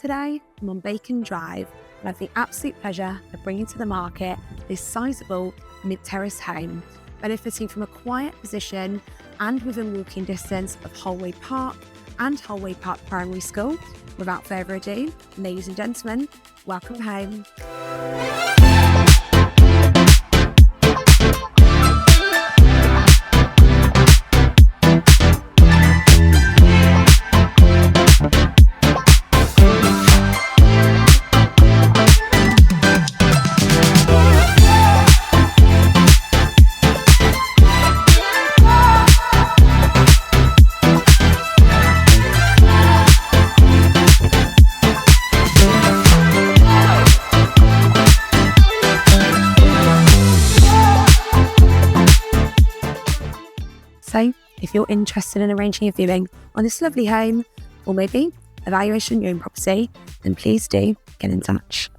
Today, I'm on Bacon Drive and I have the absolute pleasure of bringing to the market this sizable mid-terrace home, benefiting from a quiet position and within walking distance of Holway Park and Holway Park Primary School. Without further ado, ladies and gentlemen, welcome home. So, if you're interested in arranging a viewing on this lovely home, or maybe evaluation of your own property, then please do get in touch.